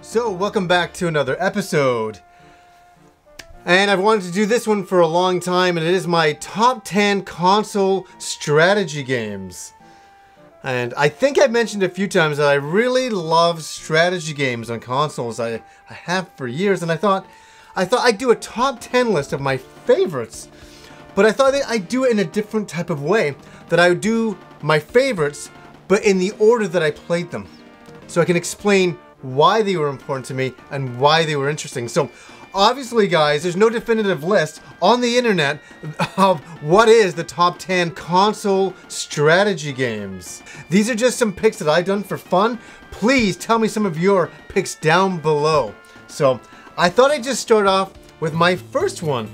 So, welcome back to another episode. And I've wanted to do this one for a long time, and it is my top 10 console strategy games. And I think I've mentioned a few times that I really love strategy games on consoles. I have for years, and I thought I'd do a top 10 list of my favorites. But I thought that I'd do it in a different type of way. That I would do my favorites, but in the order that I played them. So I can explain why they were important to me and why they were interesting. So obviously, guys, there's no definitive list on the internet of what is the top 10 console strategy games. These are just some picks that I've done for fun. Please tell me some of your picks down below. So I thought I'd just start off with my first one.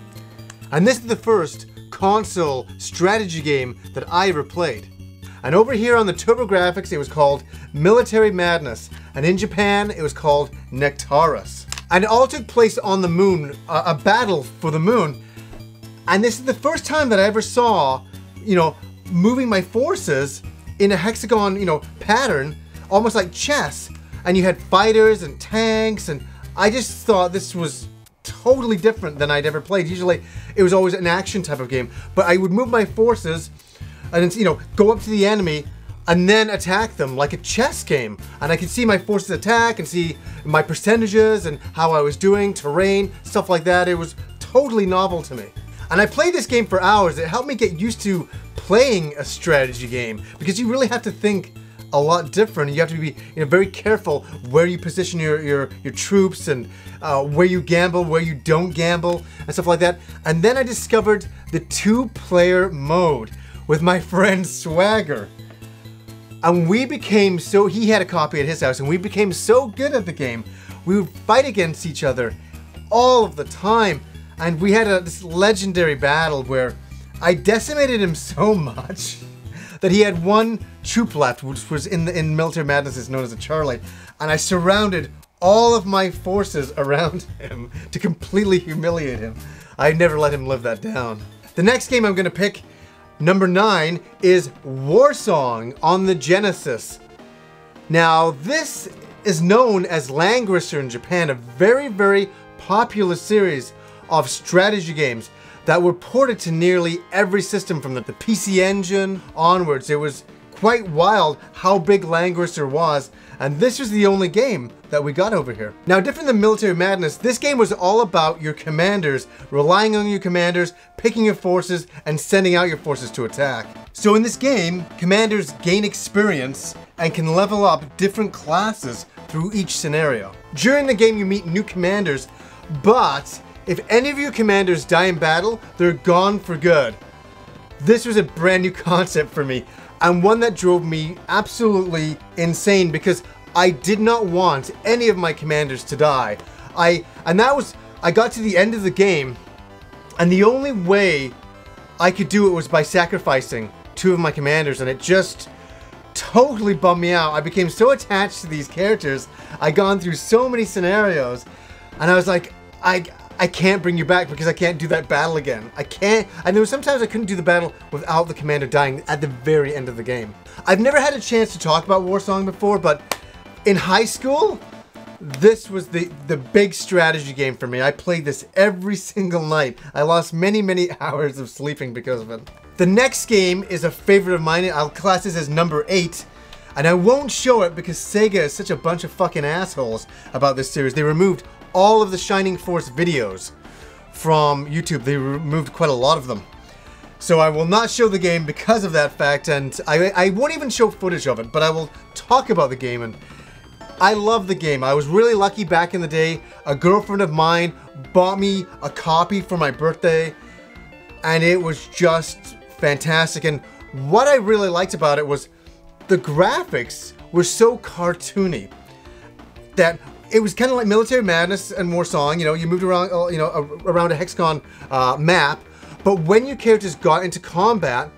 And this is the first console strategy game that I ever played. And over here on the TurboGrafx, it was called Military Madness. And in Japan, it was called Nectaris. And it all took place on the moon, a battle for the moon. And this is the first time that I ever saw, moving my forces in a hexagon, pattern, almost like chess. And you had fighters and tanks, and I just thought this was totally different than I'd ever played. Usually, it was always an action type of game. But I would move my forces and go up to the enemy and then attack them like a chess game. And I could see my forces attack and see my percentages and how I was doing, terrain, stuff like that. It was totally novel to me. And I played this game for hours. It helped me get used to playing a strategy game because you really have to think a lot different. You have to be very careful where you position your troops and where you gamble, where you don't gamble, and stuff like that. And then I discovered the two-player mode with my friend Swagger. And we became he had a copy at his house, and we became so good at the game. We would fight against each other all of the time. And we had this legendary battle where I decimated him so much that he had one troop left, which was in Military Madness is known as a Charlie. And I surrounded all of my forces around him to completely humiliate him. I never let him live that down. The next game I'm gonna pick, number 9, is Warsong on the Genesis. Now, this is known as Langrisser in Japan, a very, very popular series of strategy games that were ported to nearly every system from the PC Engine onwards. It was quite wild how big Langrisser was, and this was the only game that we got over here. Now, different than Military Madness, this game was all about your commanders, relying on your commanders, picking your forces, and sending out your forces to attack. So in this game, commanders gain experience and can level up different classes through each scenario. During the game, you meet new commanders, but if any of your commanders die in battle, they're gone for good. This was a brand new concept for me, and one that drove me absolutely insane because I did not want any of my commanders to die. I got to the end of the game, and the only way I could do it was by sacrificing 2 of my commanders, and it just totally bummed me out. I became so attached to these characters. I'd gone through so many scenarios, and I was like, I can't bring you back because I can't do that battle again. I can't, and there were sometimes I couldn't do the battle without the commander dying at the very end of the game. I've never had a chance to talk about Warsong before, but in high school, this was the big strategy game for me. I played this every single night. I lost many, many hours of sleeping because of it. The next game is a favorite of mine. I'll class this as number 8. And I won't show it because Sega is such a bunch of fucking assholes about this series. They removed all of the Shining Force videos from YouTube. They removed quite a lot of them. So I will not show the game because of that fact, and I won't even show footage of it, but I will talk about the game, and I love the game. I was really lucky back in the day. A girlfriend of mine bought me a copy for my birthday, and it was just fantastic. And what I really liked about it was the graphics were so cartoony that it was kind of like Military Madness and Warsong. You moved around, around a hexagon map, but when your characters got into combat,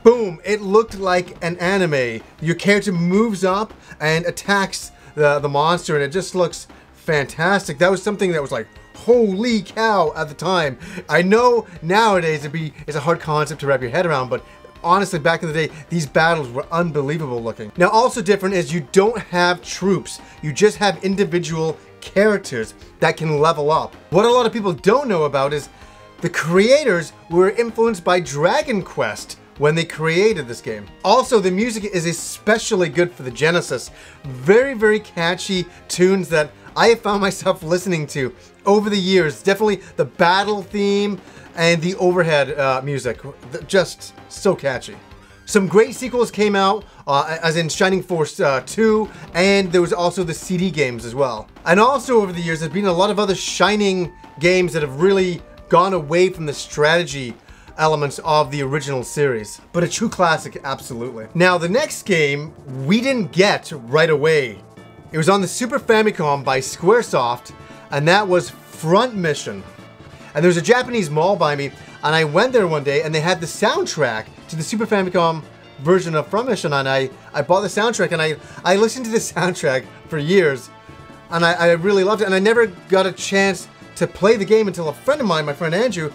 boom, it looked like an anime. Your character moves up and attacks the monster, and it just looks fantastic. That was something that was like, holy cow at the time. I know nowadays it's a hard concept to wrap your head around, but honestly, back in the day, these battles were unbelievable looking. Now, also different is you don't have troops. You just have individual characters that can level up. What a lot of people don't know about is the creators were influenced by Dragon Quest when they created this game. Also, the music is especially good for the Genesis. Very, very catchy tunes that I have found myself listening to over the years. Definitely the battle theme and the overhead music. Just so catchy. Some great sequels came out, as in Shining Force 2, and there was also the CD games as well. And also over the years, there's been a lot of other Shining games that have really gone away from the strategy elements of the original series. But a true classic, absolutely. Now, the next game we didn't get right away. It was on the Super Famicom by Squaresoft, and that was Front Mission. And there was a Japanese mall by me, and I went there one day, and they had the soundtrack to the Super Famicom version of Front Mission, and I bought the soundtrack, and I listened to the soundtrack for years, and I really loved it, and I never got a chance to play the game until a friend of mine, my friend Andrew,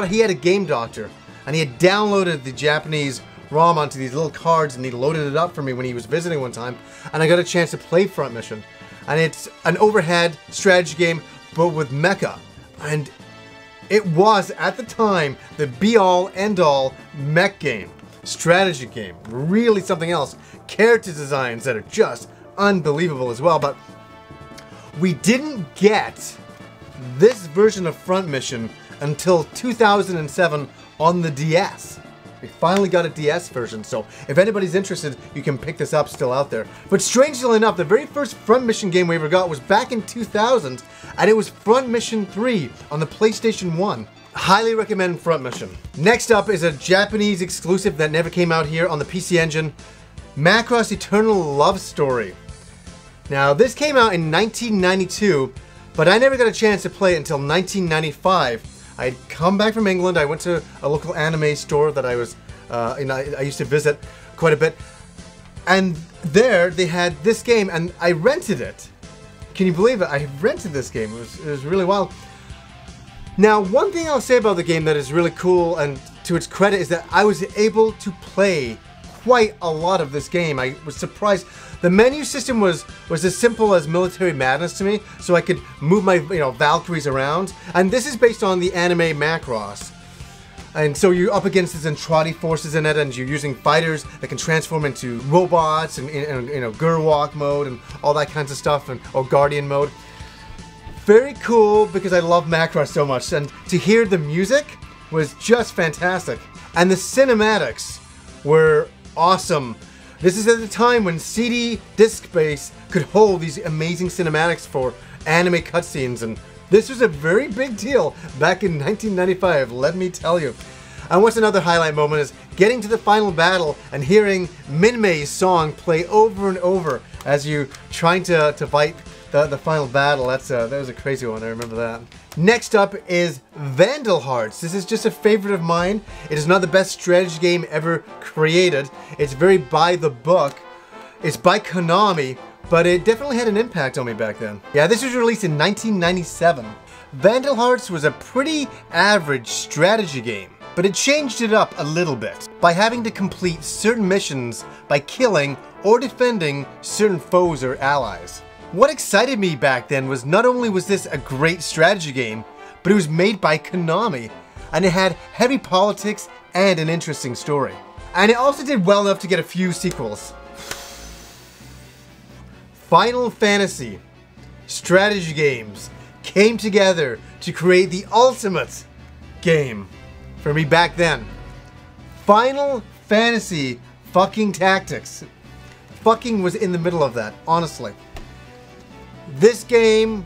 he had a Game Doctor, and he had downloaded the Japanese ROM onto these little cards, and he loaded it up for me when he was visiting one time, and I got a chance to play Front Mission. And it's an overhead strategy game, but with mecha. And it was, at the time, the be-all, end-all mech game. Strategy game. Really something else. Character designs that are just unbelievable as well. But we didn't get this version of Front Mission until 2007 on the DS. We finally got a DS version, so if anybody's interested, you can pick this up, still out there. But strangely enough, the very first Front Mission game we ever got was back in 2000, and it was Front Mission 3 on the PlayStation 1. Highly recommend Front Mission. Next up is a Japanese exclusive that never came out here on the PC Engine, Macross Eternal Love Story. Now, this came out in 1992, but I never got a chance to play it until 1995. I'd come back from England. I went to a local anime store that I was, I used to visit quite a bit. And there they had this game, and I rented it. Can you believe it? I rented this game. It was really wild. Now, one thing I'll say about the game that is really cool, and to its credit, is that I was able to play quite a lot of this game. I was surprised. The menu system was as simple as Military Madness to me, so I could move my Valkyries around. And this is based on the anime Macross. And so you're up against the Zentradi forces in it, and you're using fighters that can transform into robots and Gurwalk mode and all that kinds of stuff, or Guardian mode. Very cool because I love Macross so much, and to hear the music was just fantastic. And the cinematics were awesome. This is at the time when CD disc base could hold these amazing cinematics for anime cutscenes, and this was a very big deal back in 1995, let me tell you. And what's another highlight moment is getting to the final battle and hearing Minmei's song play over and over as you trying to fight the final battle. That was a crazy one, I remember that. Next up is Vandal Hearts. This is just a favorite of mine. It is not the best strategy game ever created. It's very by the book. It's by Konami, but it definitely had an impact on me back then. Yeah, this was released in 1997. Vandal Hearts was a pretty average strategy game, but it changed it up a little bit by having to complete certain missions by killing or defending certain foes or allies. What excited me back then was not only was this a great strategy game, but it was made by Konami, and it had heavy politics and an interesting story. And it also did well enough to get a few sequels. Final Fantasy strategy games came together to create the ultimate game for me back then. Final Fantasy fucking Tactics. Fucking was in the middle of that, honestly. This game,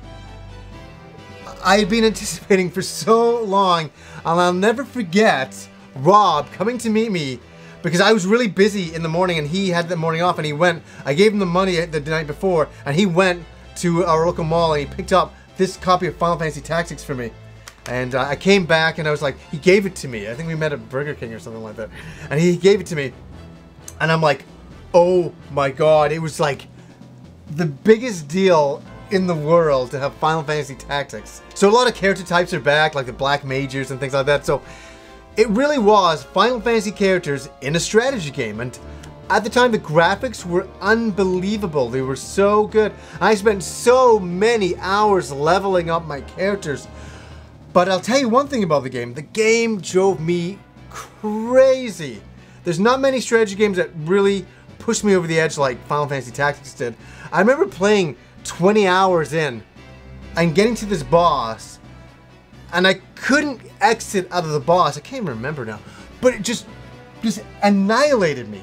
I had been anticipating for so long, and I'll never forget Rob coming to meet me because I was really busy in the morning and he had the morning off, and he went, I gave him the money the night before, and he went to our local mall and he picked up this copy of Final Fantasy Tactics for me. And I came back and I was like, he gave it to me. I think we met at Burger King or something like that. And he gave it to me. And I'm like, oh my god, it was like the biggest deal in the world to have Final Fantasy Tactics. So a lot of character types are back, like the Black Mages and things like that. So It really was Final Fantasy characters in a strategy game, and at the time the graphics were unbelievable. They were so good. I spent so many hours leveling up my characters. But I'll tell you one thing about the game drove me crazy. There's not many strategy games that really pushed me over the edge like Final Fantasy Tactics did. I remember playing 20 hours in and getting to this boss, and I couldn't exit out of the boss. I can't even remember now, but it just annihilated me.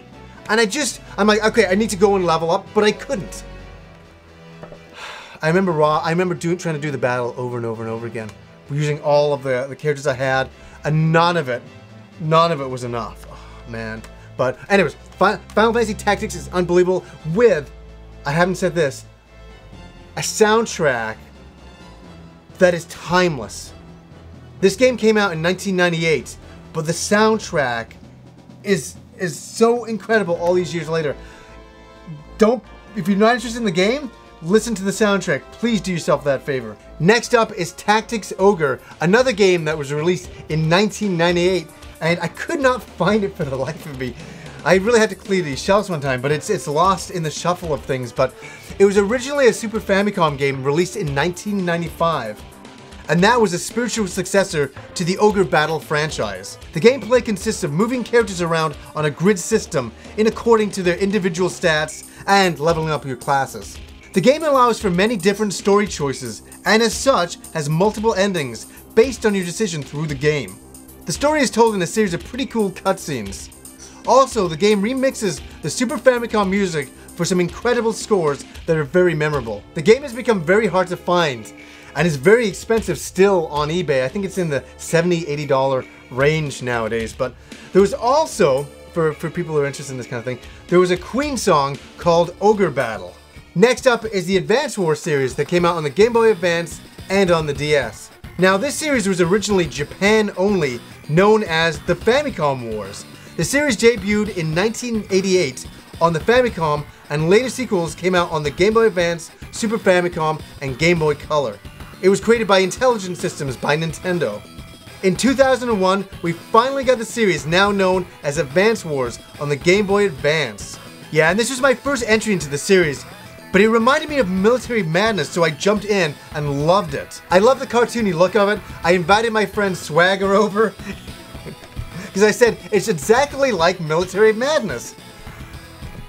And I'm like, okay, I need to go and level up, but I couldn't. I remember trying to do the battle over and over and over again, using all of the characters I had, and none of it was enough. Oh, man. But anyways, Final Fantasy Tactics is unbelievable with, I haven't said this, a soundtrack that is timeless. This game came out in 1998, but the soundtrack is so incredible all these years later. If you're not interested in the game, listen to the soundtrack. Please do yourself that favor. Next up is Tactics Ogre, another game that was released in 1998, and I could not find it for the life of me. I really had to clear these shelves one time, but it's lost in the shuffle of things. But it was originally a Super Famicom game released in 1995. And that was a spiritual successor to the Ogre Battle franchise. The gameplay consists of moving characters around on a grid system in according to their individual stats and leveling up your classes. The game allows for many different story choices, and as such has multiple endings based on your decision through the game. The story is told in a series of pretty cool cutscenes. Also, the game remixes the Super Famicom music for some incredible scores that are very memorable. The game has become very hard to find, and is very expensive still on eBay. I think it's in the $70, $80 range nowadays. But there was also, for people who are interested in this kind of thing, there was a Queen song called Ogre Battle. Next up is the Advance Wars series that came out on the Game Boy Advance and on the DS. Now this series was originally Japan only, known as the Famicom Wars. The series debuted in 1988 on the Famicom, and later sequels came out on the Game Boy Advance, Super Famicom, and Game Boy Color. It was created by Intelligent Systems by Nintendo. In 2001, we finally got the series now known as Advance Wars on the Game Boy Advance. Yeah, and this was my first entry into the series, but it reminded me of Military Madness, so I jumped in and loved it. I love the cartoony look of it. I invited my friend Swagger over because I said, it's exactly like Military Madness.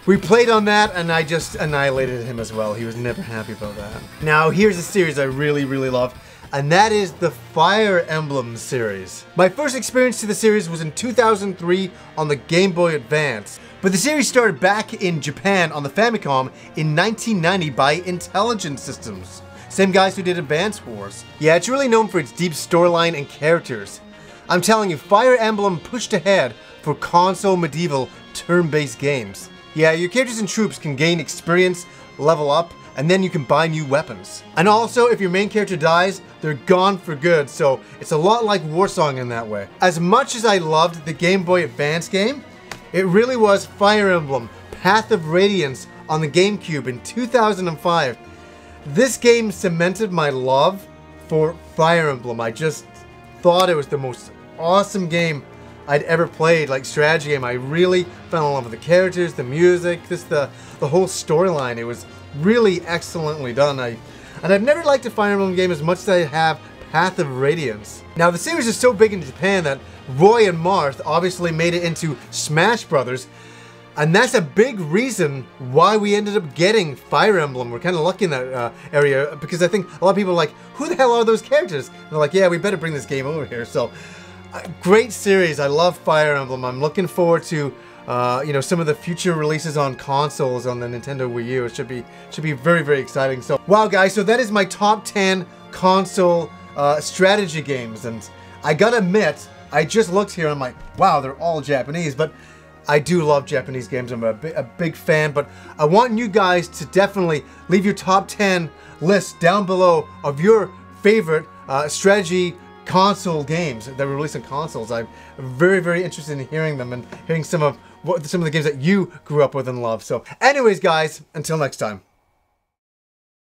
We played on that, and I just annihilated him as well. He was never happy about that. Now, here's a series I really, really love, and that is the Fire Emblem series. My first experience to the series was in 2003 on the Game Boy Advance, but the series started back in Japan on the Famicom in 1990 by Intelligent Systems. Same guys who did Advance Wars. Yeah, it's really known for its deep storyline and characters. I'm telling you, Fire Emblem pushed ahead for console medieval turn-based games. Yeah, your characters and troops can gain experience, level up, and then you can buy new weapons. And also, if your main character dies, they're gone for good, so it's a lot like Warsong in that way. As much as I loved the Game Boy Advance game, it really was Fire Emblem Path of Radiance on the GameCube in 2005. This game cemented my love for Fire Emblem. I just thought it was the most awesome game I'd ever played, like strategy game. I really fell in love with the characters, the music, just the whole storyline. It was really excellently done. And I've never liked a Fire Emblem game as much as I have Path of Radiance. Now the series is so big in Japan that Roy and Marth obviously made it into Smash Brothers, and that's a big reason why we ended up getting Fire Emblem. We're kind of lucky in that area, because I think a lot of people are like, who the hell are those characters? And they're like, yeah, we better bring this game over here. So great series. I love Fire Emblem. I'm looking forward to some of the future releases on consoles on the Nintendo Wii U. It should be very, very exciting. So wow, guys, so that is my top 10 console strategy games, and I gotta admit, I just looked here and I'm like, wow, they're all Japanese, but I do love Japanese games. I'm a big fan, but I want you guys to definitely leave your top 10 lists down below of your favorite strategy console games that were released on consoles. I'm very, very interested in hearing them and hearing some of the games that you grew up with and loved. So anyways, guys, until next time.